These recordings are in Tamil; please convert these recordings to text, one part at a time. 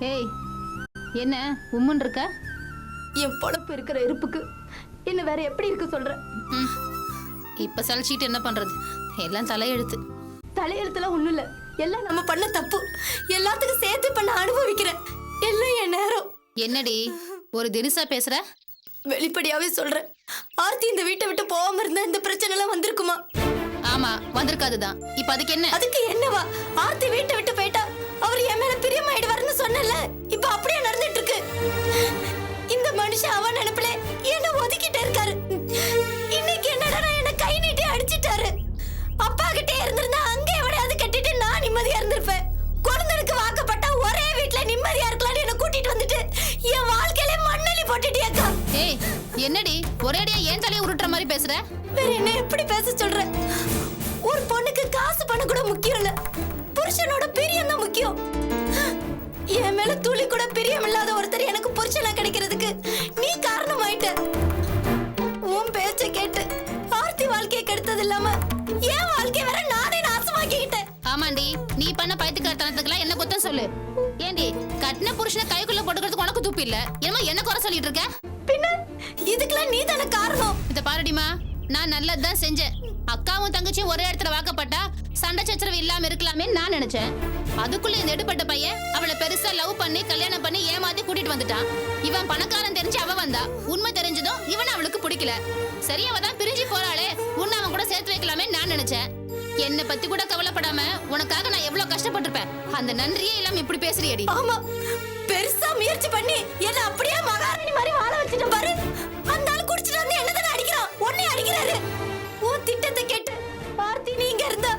ஏய், என்ன உம்முன் இருக்க? என் பொழப்பு இருக்கிற இருப்புக்கு என்ன வேற எப்படி இருக்க சொல்ற? இப்ப சலிச்சிட்டு என்ன பண்றது? எல்லாம் தலையெழுத்து. தலையெழுத்துல ஒண்ணும் இல்ல, எல்லாம் நம்ம பண்ண தப்பு. எல்லாத்துக்கும் சேர்த்து பண்ண அனுபவிக்கிறேன். எல்லாம் என் நேரம். என்னடி ஒரு தினுசா பேசுற? வெளிப்படையாவே சொல்றேன். ஆர்த்தி இந்த வீட்டை விட்டு போகாம இருந்தா இந்த பிரச்சனை எல்லாம் வந்திருக்குமா? ஆமா, வந்திருக்காதுதான். இப்ப அதுக்கு என்ன? அதுக்கு என்னவா? ஆர்த்தி வீட்டை விட்டு போயிட்டா அவர் என் மேல பிரியமாயிடுவாருன்னு சொன்னல, இப்ப அப்படியே நடந்துட்டு இருக்கு. இந்த மனுஷன் அவன் நினைப்புல என்ன ஒதுக்கிட்டே இருக்காரு. இன்னைக்கு என்னடா என்ன கை நீட்டி அடிச்சிட்டாரு. அப்பா கிட்டே இருந்திருந்தா அங்க எவனையாவது கட்டிட்டு நான் நிம்மதியா இருந்திருப்பேன். குழந்தைக்கு வாக்கப்பட்ட ஒரே வீட்டுல நிம்மதியா இருக்கலாம்னு என்ன கூட்டிட்டு வந்துட்டு என் வாழ்க்கையில மண்ணலி போட்டுட்டியாக்கா. ஏய், என்னடி ஒரேடியா ஏன் தலையை உருட்டுற மாதிரி பேசுற? வேற என்ன எப்படி பேச சொல்ற? ஒரு பொண்ணுக்கு காசு பணம் கூட முக்கியம் இல்ல, புருஷனோட பிரியம் தான் முக்கியம். என் மேல துளி கூட பிரியம் இல்லாத ஒருத்தர் எனக்கு புருஷனா கிடைக்கிறதுக்கு நீ காரணமாயிட்ட. உன் பேச்ச கேட்டு ஆர்த்தி வாழ்க்கையை கெடுத்தது இல்லாம என் வாழ்க்கை வேற நானே நாசமாக்கிக்கிட்டேன். ஆமாண்டி, நீ பண்ண பைத்தியக்காரத்தனத்துக்குலாம் என்ன குத்தம் சொல்லு. ஏண்டி கட்டின புருஷனை கைக்குள்ள போட்டுக்கிறதுக்கு உனக்கு துப்பு இல்ல? என்னமா என்ன குறை சொல்லிட்டு இருக்க? பின்ன இதுக்கெல்லாம் நீ தானே காரணம். இத பாருடிமா, நான் நல்லதுதான் செஞ்சேன். அக்காவும் தங்கச்சியும் ஒரே இடத்துல வாக்கப்பட்டா சண்டை சச்சரவு இல்லாம இருக்கலாமே நான் நினைச்சேன். அதுக்குள்ள இந்த எடுப்பட்ட பையன் அவளை பெருசா லவ் பண்ணி கல்யாணம் பண்ணி ஏமாத்தி கூட்டிட்டு வந்துட்டான். இவன் பணக்காரன் தெரிஞ்சு அவ வந்தா, உண்மை தெரிஞ்சதும் இவன் அவளுக்கு பிடிக்கல. சரி, அவ தான் பிரிஞ்சு போறாளே, உன்னை அவன் கூட சேர்த்து வைக்கலாமே நான் நினைச்சேன். என்னை பத்தி கூட கவலைப்படாம உனக்காக நான் எவ்வளவு கஷ்டப்பட்டிருப்பேன். அந்த நன்றியே இல்லாம இப்படி பேசுறியடி. ஆமா, பெருசா முயற்சி பண்ணி என்ன அப்படியே மகாராணி மாதிரி வாழ வச்சுட்டு பாரு. அந்த ஆள் குடிச்சிட்டு வந்து என்னதானே அடிக்கிறான், உன்னை அடிக்கிறாரு. உன் திட்டத்தை கேட்டு பார்த்தி நீங்க இருந்தா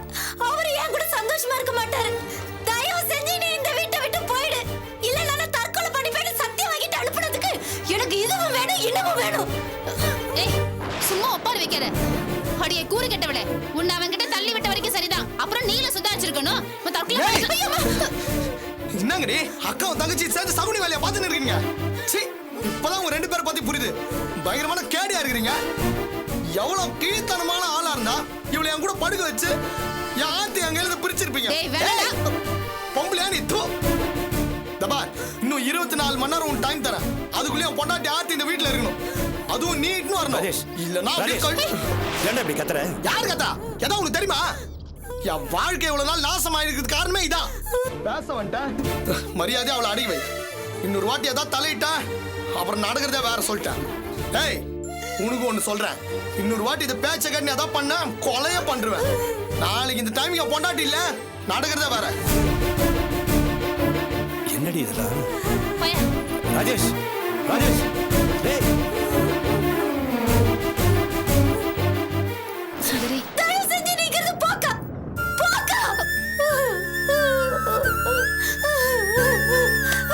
அவரு ஏன் கூட சந்தோஷமா இருக்க மாட்டாரு. தயவு செஞ்சு நீ இந்த வீட்டை விட்டு போயிடு. இல்ல நான் தற்கொலை பண்ணிப்பேன்னு சத்தியம் வாங்கிட்டு அனுப்புனதுக்கு எனக்கு இதுவும் வேணும் இன்னமும் வேணும். ஏய், சும்மா ஒப்பாரி வைக்காத. அடியே கூறு கெட்டவளே, உன்னை அவன்கிட்ட தள்ளி விட்ட வரைக்கும் சரிதான். அப்புறம் நீல சுதாரிச்சிருக்கணும். என்னங்கடி அக்காவும் தங்கச்சி சேர்ந்து சகுனி வேலையை பார்த்துன்னு இருக்கீங்க? இப்பதான் உங்க ரெண்டு பேரை பத்தி புரியுது. பயங்கரமான கேடியா இருக்கிறீங்க. எவ்வளவு கீழ்த்தனமான ஆளா இருந்தா இவளை என் கூட படுக்க வச்சு என் ஆத்தி அங்க எழுத பிரிச்சிருப்பீங்க. பொம்பளையா நீ தூ. தபார், இன்னும் 24 மணி நேரம் உன் டைம் தரேன். அதுக்குள்ளே பொண்டாட்டி ஆத்தி இந்த வீட்டுல இருக்கணும். அதுவும் நீ இன்னும் வரணும். இல்லனா என்ன இப்படி கத்துற? யார் கத்தா? ஏதோ உனக்கு தெரியுமா? என் வாழ்க்கை இவ்வளவு நாள் நாசமாயிருக்கிறது காரணமே இதான். பேச வந்துட்டேன், மரியாதை அவளை அடங்கி வை. இன்னொரு வாட்டி ஏதாவது தலையிட்டா அப்புறம் நடக்கிறதே வேற சொல்லிட்டேன். ஏய், உனக்கு ஒண்ணு சொல்றேன், இன்னொரு வாட்டி இந்த பேச்ச கண்ணி அதான் பண்ண கொலைய பண்றேன். நாளைக்கு இந்த டைம் என் பொண்டாட்டி இல்ல, நடக்கிறதே வேற. என்னடி இதெல்லாம்? ராஜேஷ், ராஜேஷ், டேய் சுந்தரி, தயவு செஞ்சு நீங்கிறது போக்கா போக்கா.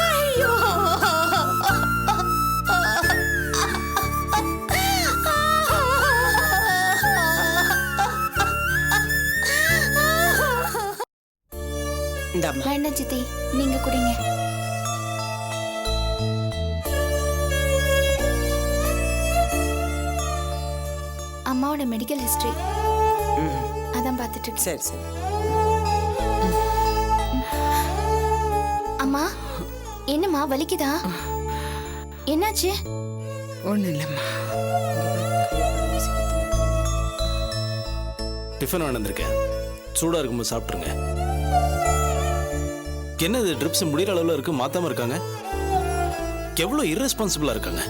ஐயோ, வேண்டாம் சித்தி, நீங்க குடிங்க. அம்மாவோட மெடிக்கல் ஹிஸ்டரி அதான் பார்த்துட்டு இருக்கேன். சரி சரி. அம்மா, என்னம்மா வலிக்குதா? என்னாச்சு? ஒன்றும் இல்லைம்மா. டிஃபன் வந்திருக்கேன், சூடா இருக்கும்போது சாப்பிட்டுருங்க. என்னது ட்ரிப்ஸ் முடிகிற அளவில் இருக்கு, மாத்தாம இருக்காங்க. எவ்வளோ இர்ரெஸ்பான்சிபிளா இருக்காங்க.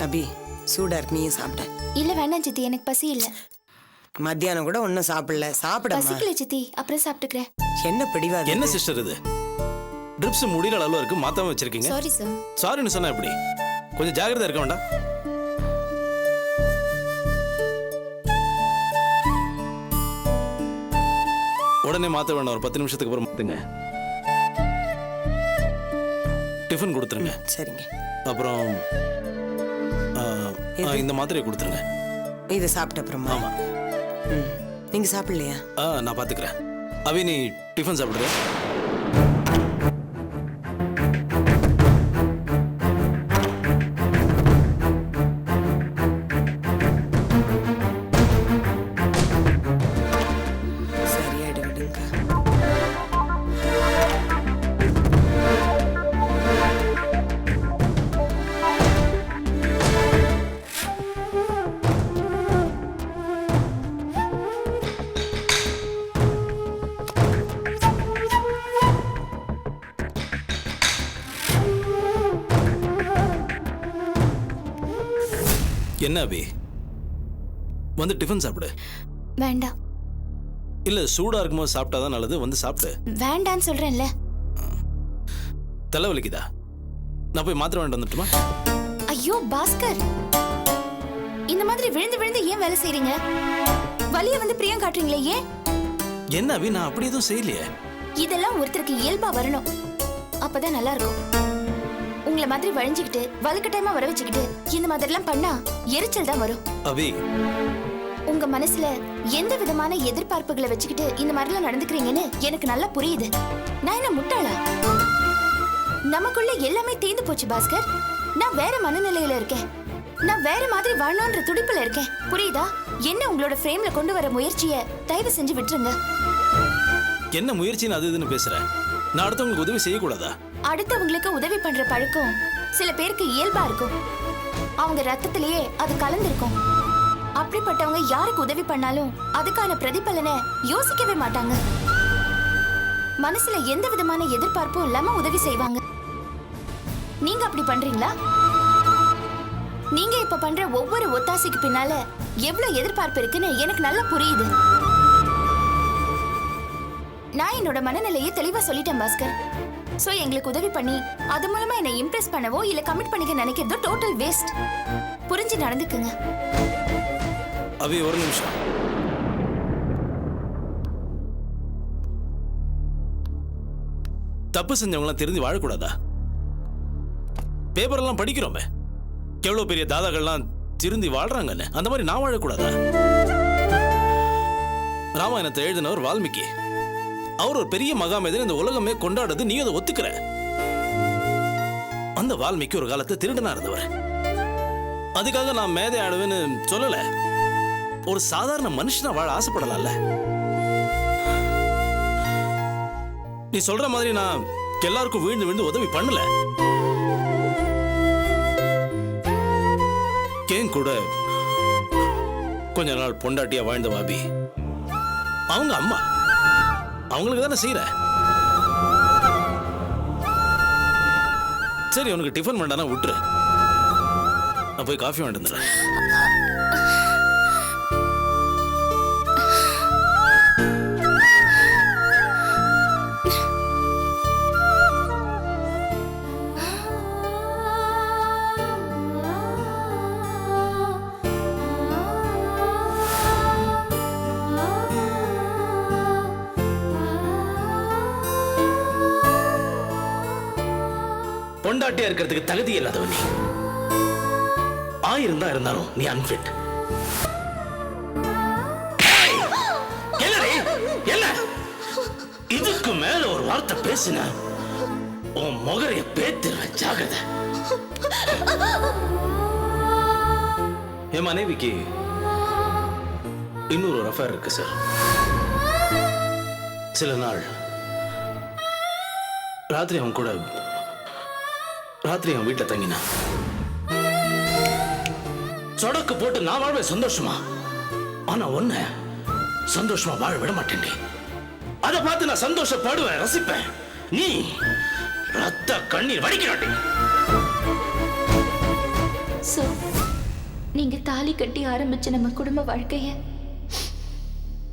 அபி, சூடா இருக்கு, நீயும் சாப்பிட்ட? இல்ல வேண்டாம் சித்தி, எனக்கு பசி இல்ல. மத்தியானம் கூட ஒன்னும் சாப்பிடல. சாப்பிட பசிக்கல சித்தி, அப்புறம் சாப்பிட்டுக்கிறேன். என்ன பிடிவாது? என்ன சிஸ்டர் இது? ட்ரிப்ஸ் முடிகிற அளவில் இருக்கு, மாத்தாம வச்சிருக்கீங்க. Sorry sir. சாரின்னு சொன்னா எப்படி? கொஞ்சம் ஜாகிரதையா இருக்க வேண்டாம்? உடனே மாத்த வேண்டாம், ஒரு 10 நிமிஷத்துக்கு அப்புறம் மாத்துங்க. டிஃபன் கொடுத்துருங்க. சரிங்க. அப்புறம் இந்த மாத்திரையை கொடுத்துருங்க. இதை சாப்பிட்ட அப்புறமா? ஆமா. நீங்க சாப்பிடலையா? நான் பாத்துக்கிறேன். அவி, நீ டிஃபன் சாப்பிடுற? சரியாயிடு விடுங்க. என்ன அபி, வந்து டிஃபன் சாப்பிடு. வேண்டாம். இல்ல சூடா இருக்கும்போது சாப்பிட்டாதான் நல்லது. வந்து சாப்பிடு. வேண்டான்னு சொல்றேன்ல. தலைவலிக்குதா? நான் போய் மாத்திரை வாங்கிட்டு வந்துட்டுமா? ஐயோ பாஸ்கர், இந்த மாதிரி விழுந்து விழுந்து ஏன் வேலை செய்றீங்க? வலிய வந்து பிரியம் காட்டுறீங்களே ஏன்? என்ன அபி, நான் அப்படி எதுவும் செய்யலையே. இதெல்லாம் ஒருத்தருக்கு இயல்பா வரணும், அப்பதான் நல்லா இருக்கும். உங்களை மாதிரி வழிஞ்சுக்கிட்டு வலுக்கட்டாயமா வர வச்சுக்கிட்டு இந்த மாதிரிலாம் பண்ணா எரிச்சல் தான் வரும். அபி, உங்க மனசுல எந்த விதமான எதிர்பார்ப்புகளை வச்சுக்கிட்டு இந்த மாதிரிலாம் நடந்துக்கிறீங்கன்னு எனக்கு நல்லா புரியுது. நான் என்ன முட்டாளா? நமக்குள்ள எல்லாமே தீர்ந்து போச்சு பாஸ்கர். நான் வேற மனநிலையில இருக்கேன். நான் வேற மாதிரி வாழணும்ன்ற துடிப்புல இருக்கேன். புரியுதா? என்ன உங்களோட ஃப்ரேம்ல கொண்டு வர முயற்சியை தயவு செஞ்சு விட்டுருங்க. என்ன முயற்சின்னு அது இதுன்னு பேசுற? நான் அடுத்தவங்களுக்கு உதவி செய்யக்கூடாதா? அடுத்தவங்களுக்கு உதவி பண்ற பழக்கம் சில பேருக்கு இயல்பா இருக்கும். அவங்க ரத்தத்திலேயே அது கலந்திருக்கும். அப்படிப்பட்டவங்க யாருக்கு உதவி பண்ணாலும் அதுக்கான பிரதிபலனை யோசிக்கவே மாட்டாங்க. மனசுல எந்த விதமான எதிர்பார்ப்பும் இல்லாம உதவி செய்வாங்க. நீங்க அப்படி பண்றீங்களா? நீங்க இப்ப பண்ற ஒவ்வொரு ஒத்தாசைக்கு பின்னால எவ்வளவு எதிர்பார்ப்பு இருக்குன்னு எனக்கு நல்லா புரியுது. நான் என்னோட மனநிலையை தெளிவா சொல்லிட்டேன் பாஸ்கர். சோ எங்களுக்கு உதவி பண்ணி அது மூலமா என்னை இம்ப்ரெஸ் பண்ணவோ இல்ல கமிட் பண்ணிக்க நினைக்கிறதோ டோட்டல் வேஸ்ட். புரிஞ்சு நடந்துக்குங்க. அபி ஒரு நிமிஷம். தப்பு செஞ்சவங்களாம் தெரிஞ்சு வாழக்கூடாதா? பேப்பர் எல்லாம் படிக்கிறோமே, எவ்வளவு பெரிய தாதாக்கள்லாம் திருந்தி வாழ்றாங்கன்னு. அந்த மாதிரி நான் வாழக்கூடாதா? ராமாயணத்தை எழுதினவர் வால்மீகி. அவர் ஒரு பெரிய மகாமேதன், இந்த உலகமே கொண்டாடுறது. நீ அதை ஒத்துக்கிற. அந்த வால்மீகி ஒரு காலத்தை திருடனா இருந்தவர். அதுக்காக நான் மேதை ஆடுவேன்னு சொல்லல. ஒரு சாதாரண மனுஷனா வாழ ஆசைப்படலாம்ல. நீ சொல்ற மாதிரி நான் எல்லாருக்கும் விழுந்து விழுந்து உதவி பண்ணல. கேன் கூட கொஞ்ச நாள் பொண்டாட்டியா வாழ்ந்த வாபி அவங்க அம்மா, அவங்களுக்கு தானே செய்யற. சரி, உனக்கு டிஃபன் வேண்டானா விட்டுரு. நான் போய் காஃபி வாங்கிட்டு வந்துடுறேன். பொண்டாட்டியா இருக்கிறதுக்கு தகுதி இல்லாதவன் நீ. ஆயிருந்தா இருந்தாலும் நீ அன்ஃபிட். இதுக்கு மேல ஒரு வார்த்தை பேசின உன் முகரைய பேத்துருவேன். ஜாகிரதை. என் மனைவிக்கு இன்னொரு ஒரு அஃபேர் இருக்கு சார். சில நாள் ராத்திரி அவன் கூட அவன் வீட்டுல தங்கினா சொடக்கு போட்டு நான் வாழ்வேன் சந்தோஷமா. ஆனா ஒண்ணு, சந்தோஷமா வாழ விட மாட்டேன். அதை பார்த்து நான் சந்தோஷப்படுவேன், ரசிப்பேன். நீ ரத்த கண்ணீர் வடிக்கிறாட்டி. சோ நீங்க தாலி கட்டி ஆரம்பிச்ச நம்ம குடும்ப வாழ்க்கைய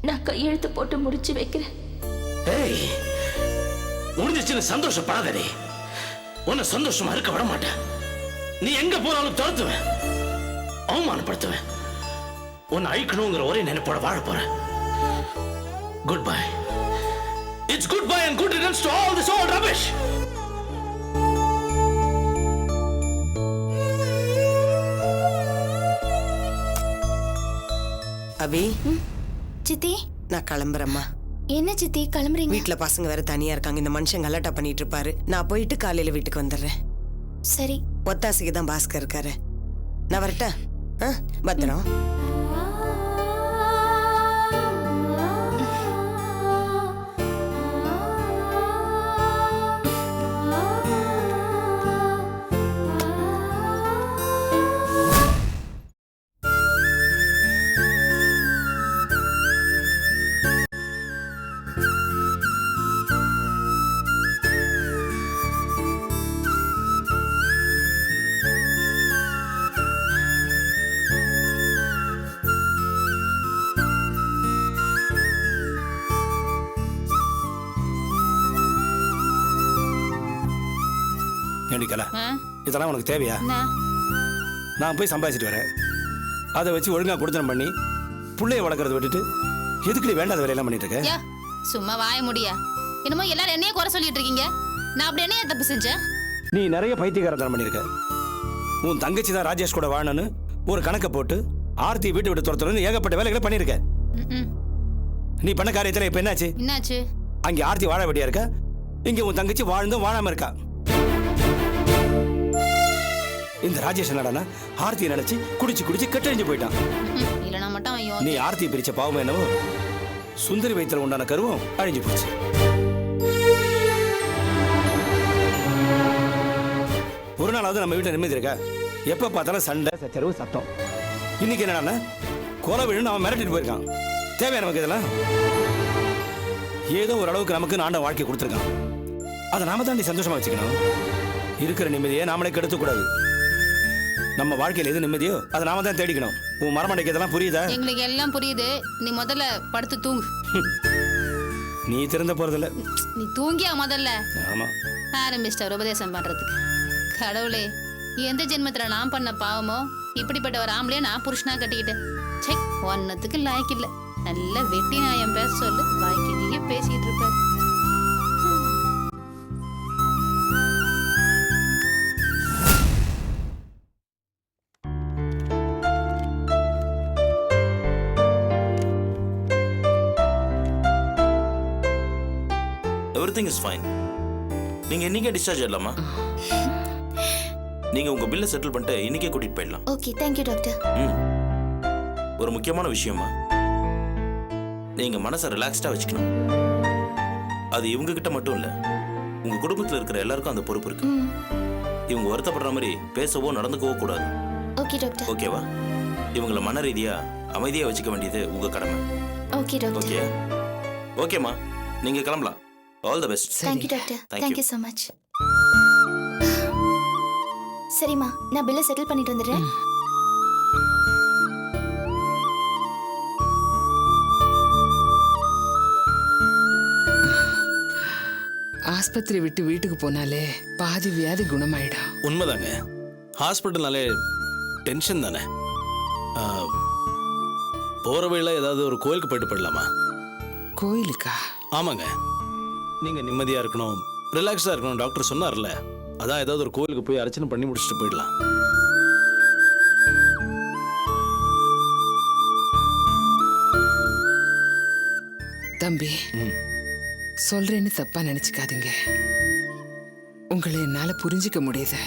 நான் கையெழுத்து போட்டு முடிச்சு வைக்கிறேன். ஏய், முடிஞ்சிச்சுன்னு சந்தோஷப்படாதே. உன்னை சந்தோஷமா இருக்க விட மாட்டேன். நீ எங்க போனாலும் துரத்துவேன், அவமானப்படுத்துவேன். உன்னை அழிக்கணுங்கிற ஒரே நினைப்போட வாழ போறேன். Goodbye. It's good bye and good returns to all this old rubbish. Abhi, சித்தி, நான் கிளம்புறேம்மா. என்ன சித்தி கிளம்புறீங்க? வீட்டுல பசங்க வேற தனியா இருக்காங்க. இந்த மனுஷன் கலாட்டா பண்ணிட்டு இருப்பாரு. நான் போயிட்டு காலையில வீட்டுக்கு வந்துடுறேன். சரி. ஒத்தாசிக்கு தான் பாஸ்கர் இருக்காரு. நான் வரட்டா? பத்திரம். நிக்கல ஆ? இதெல்லாம் உனக்கு தேவையா? என்ன நான் போய் சம்பாதிச்சிட்டு வரேன், அதை வச்சு ஒழுங்கா கொடுத்தனம் பண்ணி புள்ளைய வளர்க்கறத விட்டுட்டு எதுக்கு நீ வேண்டாத வேலையெல்லாம் பண்ணிட்டு இருக்க? யா சும்மா வாய முடியா? என்னமோ எல்லாரும் என்னையே குறை சொல்லிட்டு இருக்கீங்க. நான் அப்படி என்னைய தப்பு செஞ்சேன்? நீ நிறைய பைத்தியக்காரத்தனம் பண்ணியிருக்க. உன் தங்கச்சி தான் ராஜேஷ் கூட வாழணும்னு ஒரு கணக்கை போட்டு ஆர்த்தி வீட்டு விட்டு துரத்துறதுன்னு ஏகப்பட்ட வேலைகளை பண்ணியிருக்க. ம்ம். நீ பண்ண காரியத்தில் இப்போ என்னாச்சு? என்னாச்சு? அங்கே ஆர்த்தி வாழ வேண்டியா இருக்கா, இங்கே உன் தங்கச்சி வாழ்ந்தும் வாழாம இருக்கா. இந்த ராஜேஷ் என்னடானா ஆர்த்தியை நினைச்சு குடிச்சு குடிச்சு கெட்டழிஞ்சு போயிட்டான். இல்லைனா மட்டும் அவன் நீ ஆர்த்தியை பிரிச்ச பாவம் என்னவோ சுந்தரி வயித்துல உண்டான கருவும் அழிஞ்சு போச்சு. ஒரு நாளாவது நம்ம வீட்டில் நிம்மதி இருக்கா? எப்ப பார்த்தாலும் சண்டை சச்சரவு சத்தம். இன்னைக்கு என்னடான்னா கொலை விழுன்னு அவன் மிரட்டிட்டு போயிருக்கான். தேவையா நமக்கு இதெல்லாம்? ஏதோ ஓரளவுக்கு நமக்கு ஆண்ட வாழ்க்கை கொடுத்துருக்கான், அதை நாம தான் நீ சந்தோஷமா வச்சுக்கணும். இருக்கிற நிம்மதியை நாமளே கெடுத்துக்கூடாது. நம்ம வாழ்க்கையில் எது நிம்மதியோ அதை நாம தான் தேடிக்கணும். உன் மரமண்டைக்கு இதெல்லாம் புரியுதா? எங்களுக்கு எல்லாம் புரியுது. நீ முதல்ல படுத்து தூங்கு. நீ திறந்த போறதில்ல. நீ தூங்கியா முதல்ல? ஆமா, ஆரம்பிச்சிட்ட உபதேசம் பண்றதுக்கு. கடவுளே, எந்த ஜென்மத்துல நான் பண்ண பாவமோ இப்படிப்பட்ட ஒரு ஆம்பளைய நான் புருஷனா கட்டிக்கிட்டேன். சே, ஒன்னத்துக்கு லாய்க்கு இல்ல. நல்ல வெட்டி நாயம் பேச சொல்லு, வாய்க்கு நீங்க பேசிட்டு இருப்பாரு. Everything is fine. நீங்க இன்னைக்கே டிஸ்சார்ஜ் ஆயிடலாமா? நீங்க உங்க பில்லை செட்டில் பண்ணிட்டு இன்னைக்கே கூட்டிட்டு போயிடலாம். Okay, thank you doctor. ஒரு முக்கியமான விஷயமா, நீங்க மனசை ரிலாக்ஸ்டா வச்சுக்கணும். அது இவங்க கிட்ட மட்டும் இல்ல, உங்க குடும்பத்துல இருக்கிற எல்லாருக்கும் அந்த பொறுப்பு இருக்கு. இவங்க வருத்தப்படுற மாதிரி பேசவோ நடந்துக்கவோ கூடாது. Okay doctor. ஓகேவா? இவங்கள மன ரீதியா அமைதியா வச்சுக்க வேண்டியது உங்க கடமை. Okay doctor. ஓகே ஓகேம்மா, நீங்க கிளம்பலாம். All the best. Thank you doctor. Thank you. Thank you so much. சரிம்மா, நான் பில்லை செட்டில் பண்ணிட்டு வந்துடுறேன். ஆஸ்பத்திரி விட்டு வீட்டுக்கு போனாலே பாதி வியாதி குணமாயிடும். உண்மைதாங்க. ஹாஸ்பிட்டல்னாலே டென்ஷன் தானே. போகிற வழியில் ஏதாவது ஒரு கோயிலுக்கு போயிட்டு போயிடலாமா? கோயிலுக்கா? ஆமாங்க, நீங்கள் நிம்மதியாக இருக்கணும், ரிலாக்ஸாக இருக்கணும் டாக்டர் சொன்னார்ல. அதான் ஏதாவது ஒரு கோயிலுக்கு போய் அர்ச்சனை பண்ணி முடிச்சுட்டு போயிடலாம். தம்பி, சொல்றேன்னு தப்பா நினைச்சுக்காதீங்க. உங்களை என்னால புரிஞ்சுக்க முடியுது.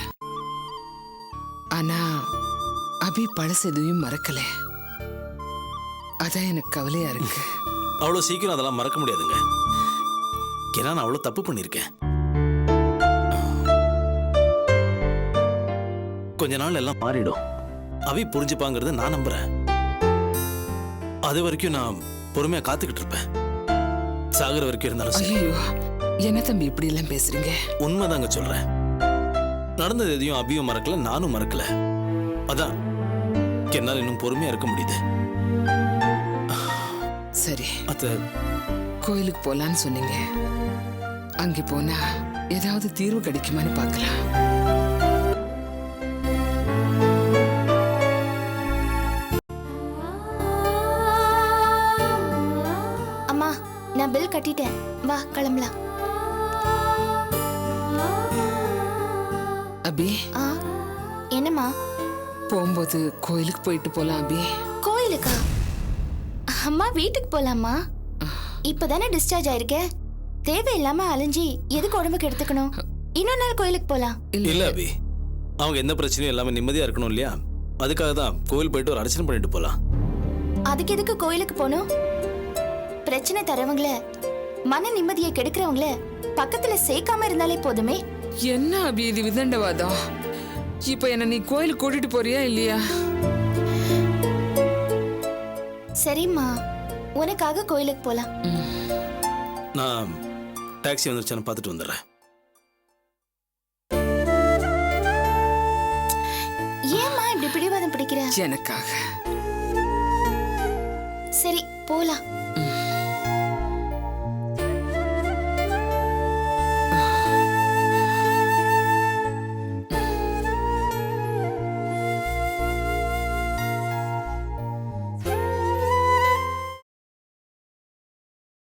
ஆனா அபி பழசு எதையும் மறக்கல. அதான் எனக்கு கவலையா இருக்கு. அவ்வளோ சீக்கிரம் அதெல்லாம் மறக்க முடியாதுங்க. ஏன்னா நான் அவ்வளோ தப்பு பண்ணியிருக்கேன். கொஞ்ச நாள் எல்லாம் மாறிடும். அவி புரிஞ்சுப்பாங்கிறத நான் நம்புறேன். அது வரைக்கும் நான் பொறுமையா காத்துக்கிட்டு இருப்பேன். சாகர வரைக்கும் இருந்தாலும் சரி. ஐயோ, என்ன தம்பி இப்படி எல்லாம் பேசுறீங்க? உண்மைதாங்க சொல்றேன். நடந்தது எதையும் அபியும் மறக்கல, நானும் மறக்கல. அதான் என்னால் இன்னும் பொறுமையா இருக்க முடியுது. சரி, அத்த கோயிலுக்கு போலான்னு சொன்னீங்க. அங்கே போனா ஏதாவது தீர்வு கிடைக்குமான்னு பார்க்கலாம். அம்மா, நான் பில் கட்டிட்டேன். வா கிளம்பலாம். அபி, ஆ, என்னம்மா? போகும்போது கோயிலுக்கு போயிட்டு போலாம் அபி. கோயிலுக்கா? அம்மா, வீட்டுக்கு போலாமா? இப்பதானே டிஸ்சார்ஜ் ஆயிருக்கேன். தேவையில்லாம அலைஞ்சி எதுக்கு உடம்புக்கு எடுத்துக்கணும்? இன்னொரு நாள் கோயிலுக்கு போலாம். இல்ல அபி, அவங்க எந்த பிரச்சனையும் இல்லாம நிம்மதியா இருக்கணும் இல்லையா? அதுக்காக தான் கோயில் போயிட்டு ஒரு அர்ச்சனை பண்ணிட்டு போலாம். அதுக்கு எதுக்கு கோயிலுக்கு போகணும்? பிரச்சனை தரவங்கள, மன நிம்மதியை கெடுக்கிறவங்கள பக்கத்துல சேர்க்காம இருந்தாலே போதுமே. என்ன அபி இது விதண்டவாதம்? இப்ப என்ன நீ கோயிலுக்கு கூட்டிட்டு போறியா இல்லையா? சரிம்மா, உனக்காக கோயிலுக்கு போலாம். நான் டாக்ஸி வந்துருச்சான்னு பார்த்துட்டு வந்துடுறேன். ஏம்மா இப்படி பிடிவாதம் பிடிக்கிற? எனக்காக. சரி, போலாம்.